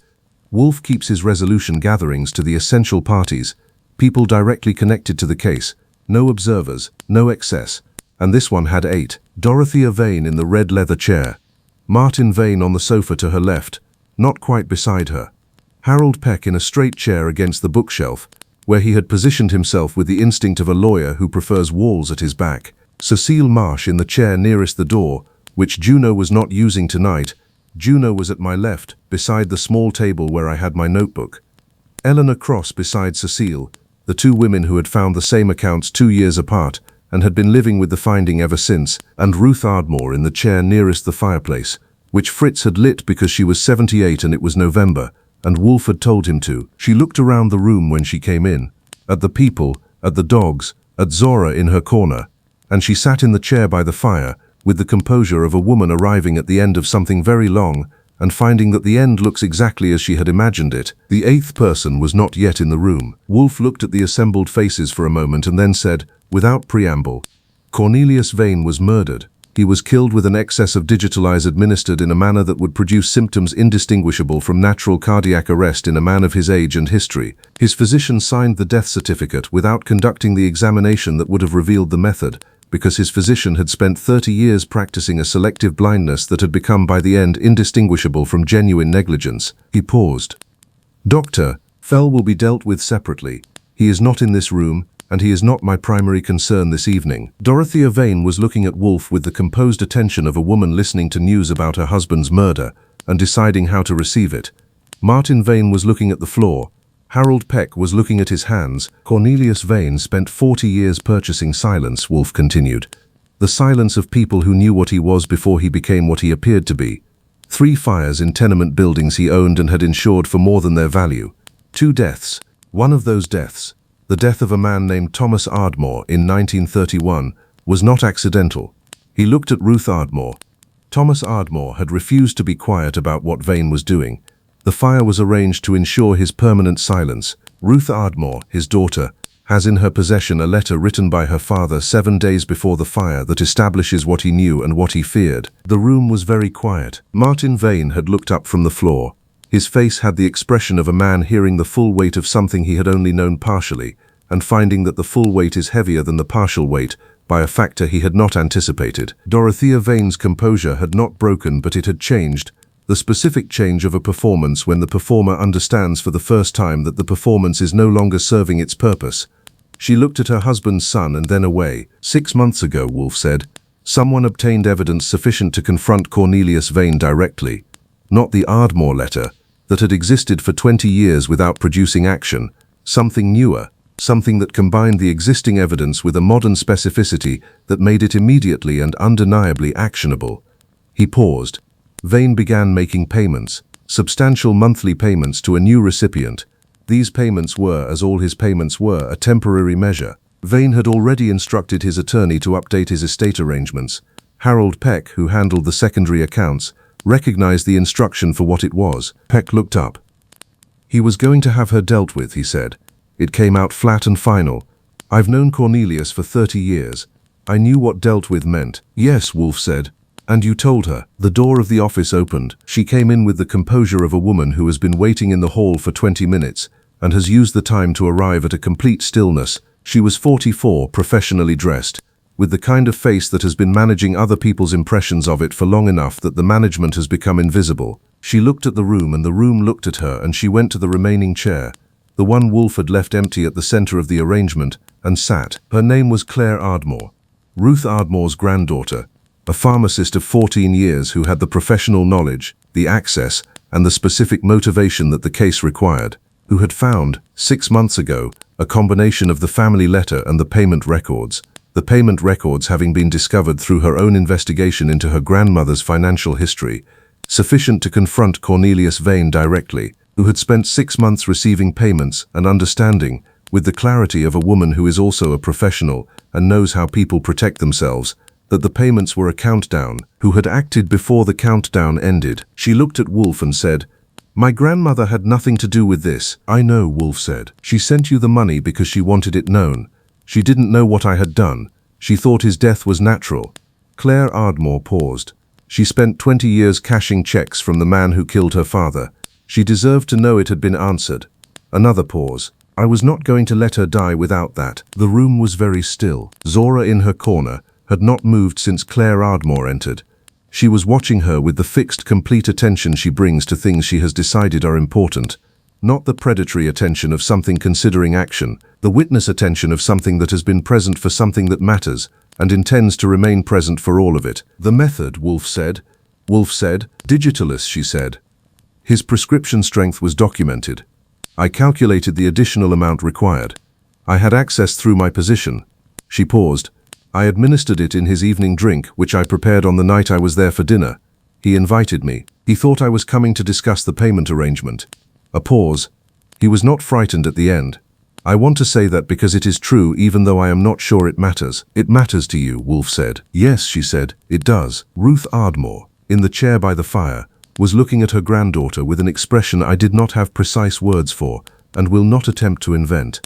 Speaker 1: Wolfe keeps his resolution gatherings to the essential parties, people directly connected to the case, no observers, no excess, and this one had 8. Dorothea Vane in the red leather chair. Martin Vane on the sofa to her left, not quite beside her. Harold Peck in a straight chair against the bookshelf, where he had positioned himself with the instinct of a lawyer who prefers walls at his back. Cecile Marsh in the chair nearest the door, which Juno was not using tonight. Juno was at my left, beside the small table where I had my notebook. Eleanor Cross beside Cecile, the two women who had found the same accounts 2 years apart and had been living with the finding ever since, and Ruth Ardmore in the chair nearest the fireplace, which Fritz had lit because she was 78 and it was November, and Wolfe had told him to. She looked around the room when she came in, at the people, at the dogs, at Zora in her corner, and she sat in the chair by the fire, with the composure of a woman arriving at the end of something very long, and finding that the end looks exactly as she had imagined it. The 8th person was not yet in the room. Wolfe looked at the assembled faces for a moment and then said, without preamble, Cornelius Vane was murdered. He was killed with an excess of digitalize administered in a manner that would produce symptoms indistinguishable from natural cardiac arrest in a man of his age and history. His physician signed the death certificate without conducting the examination that would have revealed the method, because his physician had spent 30 years practicing a selective blindness that had become by the end indistinguishable from genuine negligence. He paused. Doctor, Fell will be dealt with separately. He is not in this room, and he is not my primary concern this evening. Dorothea Vane was looking at Wolfe with the composed attention of a woman listening to news about her husband's murder and deciding how to receive it. Martin Vane was looking at the floor. Harold Peck was looking at his hands. Cornelius Vane spent 40 years purchasing silence, Wolfe continued. The silence of people who knew what he was before he became what he appeared to be. 3 fires in tenement buildings he owned and had insured for more than their value. 2 deaths. One of those deaths, the death of a man named Thomas Ardmore in 1931, was not accidental. He looked at Ruth Ardmore. Thomas Ardmore had refused to be quiet about what Vane was doing. The fire was arranged to ensure his permanent silence. Ruth Ardmore, his daughter, has in her possession a letter written by her father 7 days before the fire that establishes what he knew and what he feared. The room was very quiet. Martin Vane had looked up from the floor. His face had the expression of a man hearing the full weight of something he had only known partially, and finding that the full weight is heavier than the partial weight, by a factor he had not anticipated. Dorothea Vane's composure had not broken, but it had changed. The specific change of a performance when the performer understands for the first time that the performance is no longer serving its purpose. She looked at her husband's son and then away. 6 months ago, Wolfe said, someone obtained evidence sufficient to confront Cornelius Vane directly. Not the Ardmore letter, that had existed for 20 years without producing action. Something newer, something that combined the existing evidence with a modern specificity that made it immediately and undeniably actionable. He paused. Vane began making payments, substantial monthly payments to a new recipient. These payments were, as all his payments were, a temporary measure. Vane had already instructed his attorney to update his estate arrangements. Harold Peck, who handled the secondary accounts, recognized the instruction for what it was. Peck looked up. He was going to have her dealt with, he said. It came out flat and final. I've known Cornelius for 30 years. I knew what dealt with meant. Yes, Wolfe said. And you told her. The door of the office opened. She came in with the composure of a woman who has been waiting in the hall for 20 minutes and has used the time to arrive at a complete stillness. She was 44, professionally dressed, with the kind of face that has been managing other people's impressions of it for long enough that the management has become invisible. She looked at the room and the room looked at her, and she went to the remaining chair, the one Wolfe had left empty at the center of the arrangement, and sat. Her name was Claire Ardmore, Ruth Ardmore's granddaughter, a pharmacist of 14 years who had the professional knowledge, the access, and the specific motivation that the case required, who had found, 6 months ago, a combination of the family letter and the payment records, the payment records having been discovered through her own investigation into her grandmother's financial history, sufficient to confront Cornelius Vane directly, who had spent 6 months receiving payments and understanding, with the clarity of a woman who is also a professional and knows how people protect themselves, that the payments were a countdown, who had acted before the countdown ended. She looked at Wolfe and said, "My grandmother had nothing to do with this." "I know," Wolfe said. "She sent you the money because she wanted it known. She didn't know what I had done. She thought his death was natural." Claire Ardmore paused. She spent 20 years cashing checks from the man who killed her father. She deserved to know it had been answered. Another pause. I was not going to let her die without that. The room was very still. Zora in her corner had not moved since Claire Ardmore entered. She was watching her with the fixed, complete attention she brings to things she has decided are important. Not the predatory attention of something considering action, the witness attention of something that has been present for something that matters, and intends to remain present for all of it. The method, Wolfe said. Wolfe said, Digitalis, she said. His prescription strength was documented. I calculated the additional amount required. I had access through my position. She paused. I administered it in his evening drink, which I prepared on the night I was there for dinner. He invited me. He thought I was coming to discuss the payment arrangement. A pause. He was not frightened at the end. I want to say that because it is true, even though I am not sure it matters. It matters to you, Wolfe said. Yes, she said, it does. Ruth Ardmore, in the chair by the fire, was looking at her granddaughter with an expression I did not have precise words for, and will not attempt to invent.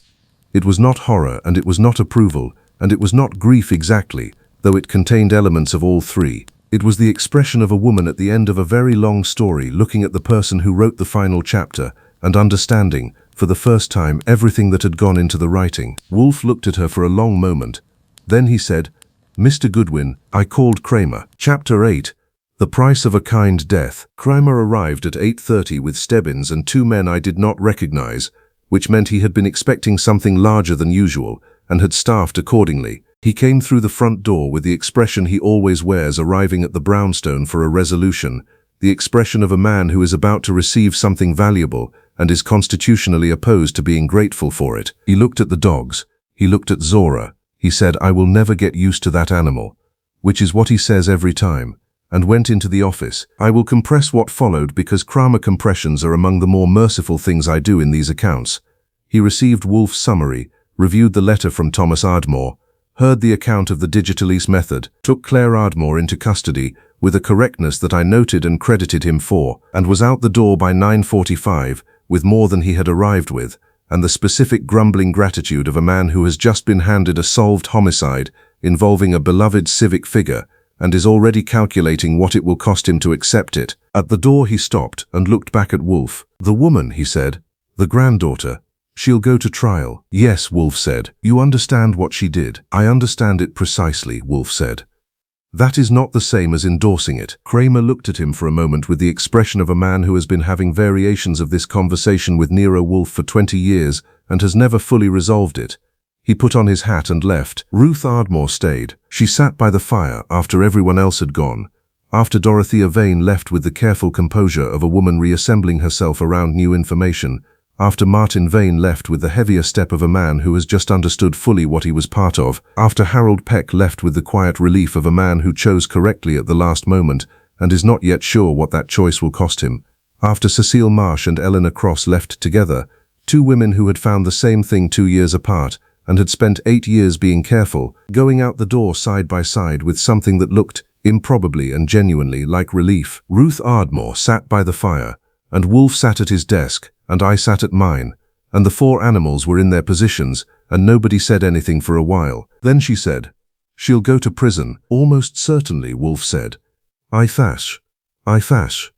Speaker 1: It was not horror, and it was not approval, and it was not grief exactly, though it contained elements of all three. It was the expression of a woman at the end of a very long story looking at the person who wrote the final chapter and understanding, for the first time, everything that had gone into the writing. Wolfe looked at her for a long moment. Then he said, Mr. Goodwin, I called Kramer. Chapter 8. The Price of a Kind Death. Kramer arrived at 8:30 with Stebbins and two men I did not recognize, which meant he had been expecting something larger than usual and had staffed accordingly. He came through the front door with the expression he always wears arriving at the brownstone for a resolution, the expression of a man who is about to receive something valuable and is constitutionally opposed to being grateful for it. He looked at the dogs. He looked at Zora. He said, I will never get used to that animal, which is what he says every time, and went into the office. I will compress what followed because Kramer compressions are among the more merciful things I do in these accounts. He received Wolfe's summary, reviewed the letter from Thomas Ardmore, heard the account of the Digitalis method, took Claire Ardmore into custody with a correctness that I noted and credited him for, and was out the door by 9:45 with more than he had arrived with, and the specific grumbling gratitude of a man who has just been handed a solved homicide involving a beloved civic figure and is already calculating what it will cost him to accept it. At the door he stopped and looked back at Wolfe. The woman, he said, the granddaughter. She'll go to trial. Yes, Wolfe said. You understand what she did. I understand it precisely, Wolfe said. That is not the same as endorsing it. Kramer looked at him for a moment with the expression of a man who has been having variations of this conversation with Nero Wolfe for 20 years and has never fully resolved it. He put on his hat and left. Ruth Ardmore stayed. She sat by the fire after everyone else had gone, after Dorothea Vane left with the careful composure of a woman reassembling herself around new information, after Martin Vane left with the heavier step of a man who has just understood fully what he was part of, after Harold Peck left with the quiet relief of a man who chose correctly at the last moment and is not yet sure what that choice will cost him, after Cecile Marsh and Eleanor Cross left together, two women who had found the same thing 2 years apart and had spent 8 years being careful, going out the door side by side with something that looked, improbably and genuinely, like relief. Ruth Ardmore sat by the fire, and Wolfe sat at his desk, and I sat at mine, and the 4 animals were in their positions, and nobody said anything for a while. Then she said, She'll go to prison. Almost certainly, Wolfe said. I fash.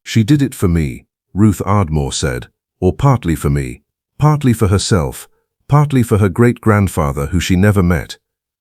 Speaker 1: She did it for me, Ruth Ardmore said, or partly for me, partly for herself, partly for her great-grandfather who she never met.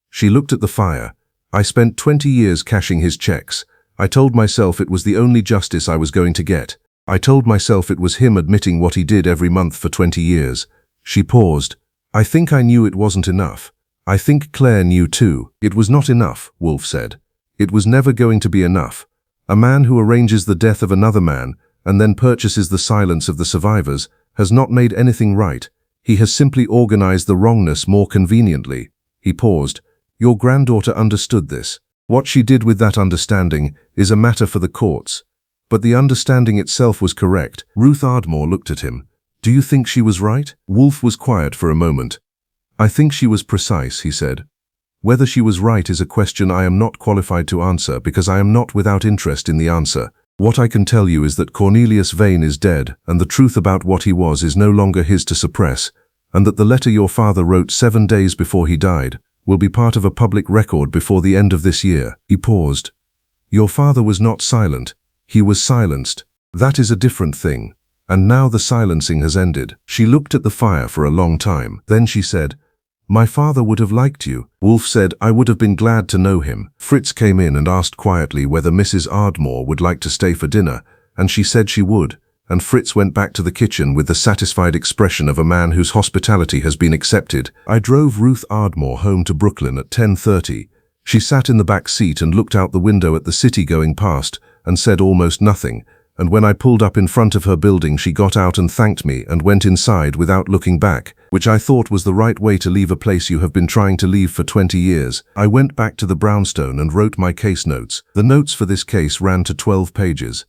Speaker 1: She looked at the fire. I spent 20 years cashing his checks. I told myself it was the only justice I was going to get. I told myself it was him admitting what he did every month for 20 years. She paused. I think I knew it wasn't enough. I think Claire knew too. It was not enough, Wolfe said. It was never going to be enough. A man who arranges the death of another man and then purchases the silence of the survivors has not made anything right. He has simply organized the wrongness more conveniently. He paused. Your granddaughter understood this. What she did with that understanding is a matter for the courts. But the understanding itself was correct. Ruth Ardmore looked at him. Do you think she was right? Wolfe was quiet for a moment. I think she was precise, he said. Whether she was right is a question I am not qualified to answer because I am not without interest in the answer. What I can tell you is that Cornelius Vane is dead, and the truth about what he was is no longer his to suppress, and that the letter your father wrote 7 days before he died will be part of a public record before the end of this year. He paused. Your father was not silent. He was silenced. That is a different thing. And now the silencing has ended. She looked at the fire for a long time. Then she said, "My father would have liked you." Wolfe said, "I would have been glad to know him." Fritz came in and asked quietly whether Mrs. Ardmore would like to stay for dinner, and she said she would, and Fritz went back to the kitchen with the satisfied expression of a man whose hospitality has been accepted. I drove Ruth Ardmore home to Brooklyn at 10:30. She sat in the back seat and looked out the window at the city going past and said almost nothing, and when I pulled up in front of her building she got out and thanked me and went inside without looking back, which I thought was the right way to leave a place you have been trying to leave for 20 years. I went back to the brownstone and wrote my case notes. The notes for this case ran to 12 pages.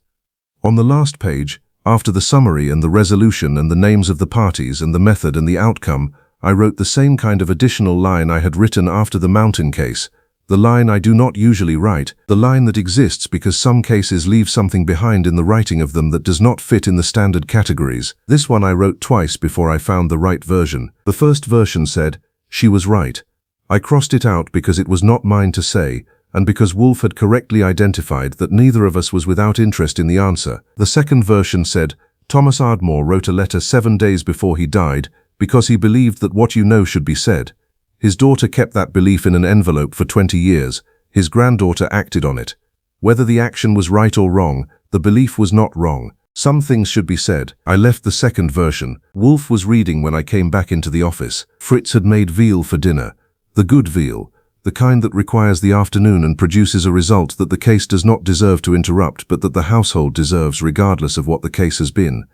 Speaker 1: On the last page, after the summary and the resolution and the names of the parties and the method and the outcome, I wrote the same kind of additional line I had written after the Mountain case. The line I do not usually write, the line that exists because some cases leave something behind in the writing of them that does not fit in the standard categories. This one I wrote twice before I found the right version. The first version said, "She was right." I crossed it out because it was not mine to say, and because Wolfe had correctly identified that neither of us was without interest in the answer. The second version said, "Thomas Ardmore wrote a letter 7 days before he died because he believed that what you know should be said. His daughter kept that belief in an envelope for 20 years. His granddaughter acted on it. Whether the action was right or wrong, the belief was not wrong. Some things should be said." I left the second version. Wolfe was reading when I came back into the office. Fritz had made veal for dinner. The good veal, the kind that requires the afternoon and produces a result that the case does not deserve to interrupt but that the household deserves regardless of what the case has been.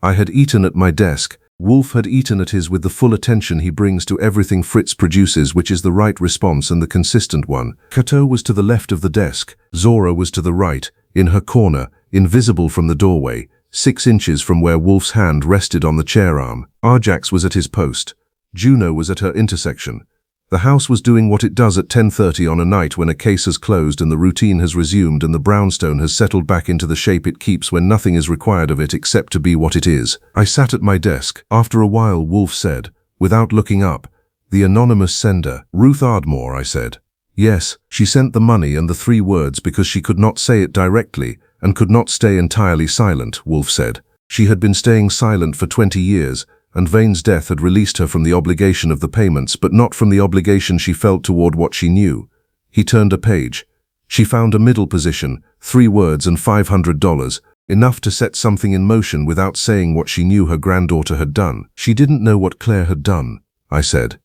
Speaker 1: I had eaten at my desk. Wolfe had eaten at his with the full attention he brings to everything Fritz produces, which is the right response and the consistent one. Cato was to the left of the desk. Zora was to the right, in her corner, invisible from the doorway, 6 inches from where Wolfe's hand rested on the chair arm. Ajax was at his post. Juno was at her intersection. The house was doing what it does at 10:30 on a night when a case has closed and the routine has resumed and the brownstone has settled back into the shape it keeps when nothing is required of it except to be what it is. I sat at my desk. After a while, Wolfe said, without looking up, "The anonymous sender, Ruth Ardmore," I said. "Yes, she sent the money and the 3 words because she could not say it directly and could not stay entirely silent," Wolfe said. "She had been staying silent for 20 years, and Vane's death had released her from the obligation of the payments, but not from the obligation she felt toward what she knew." He turned a page. "She found a middle position, 3 words and $500, enough to set something in motion without saying what she knew her granddaughter had done." "She didn't know what Claire had done," I said.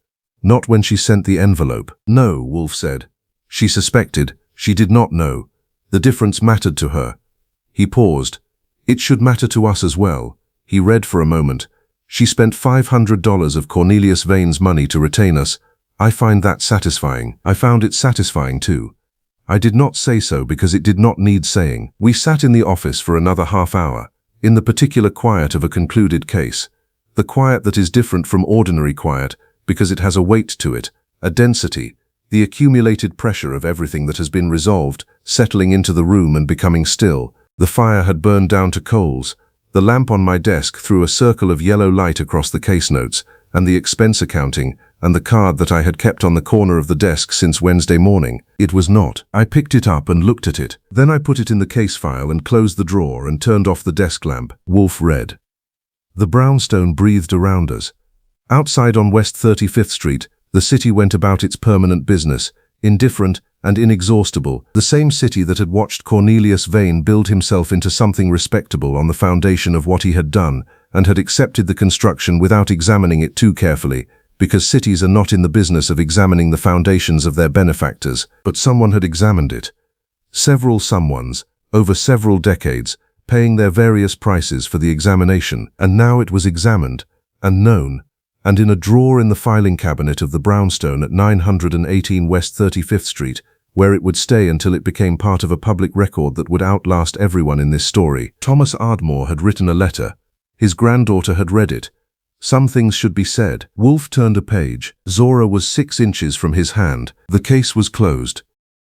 Speaker 1: "Not when she sent the envelope." "No," Wolfe said. "She suspected. She did not know. The difference mattered to her." He paused. "It should matter to us as well." He read for a moment. "She spent $500 of Cornelius Vane's money to retain us. I find that satisfying." I found it satisfying too. I did not say so because it did not need saying. We sat in the office for another half hour, in the particular quiet of a concluded case. The quiet that is different from ordinary quiet because it has a weight to it, a density, the accumulated pressure of everything that has been resolved, settling into the room and becoming still. The fire had burned down to coals. The lamp on my desk threw a circle of yellow light across the case notes, and the expense accounting, and the card that I had kept on the corner of the desk since Wednesday morning. It was not. I picked it up and looked at it. Then I put it in the case file and closed the drawer and turned off the desk lamp. Wolfe read. The brownstone breathed around us. Outside on West 35th Street, the city went about its permanent business, indifferent and inexhaustible, the same city that had watched Cornelius Vane build himself into something respectable on the foundation of what he had done, and had accepted the construction without examining it too carefully, because cities are not in the business of examining the foundations of their benefactors. But someone had examined it. Several someones, over several decades, paying their various prices for the examination, and now it was examined, and known, and in a drawer in the filing cabinet of the brownstone at 918 West 35th Street, where it would stay until it became part of a public record that would outlast everyone in this story. Thomas Ardmore had written a letter. His granddaughter had read it. Some things should be said. Wolfe turned a page. Zora was 6 inches from his hand. The case was closed.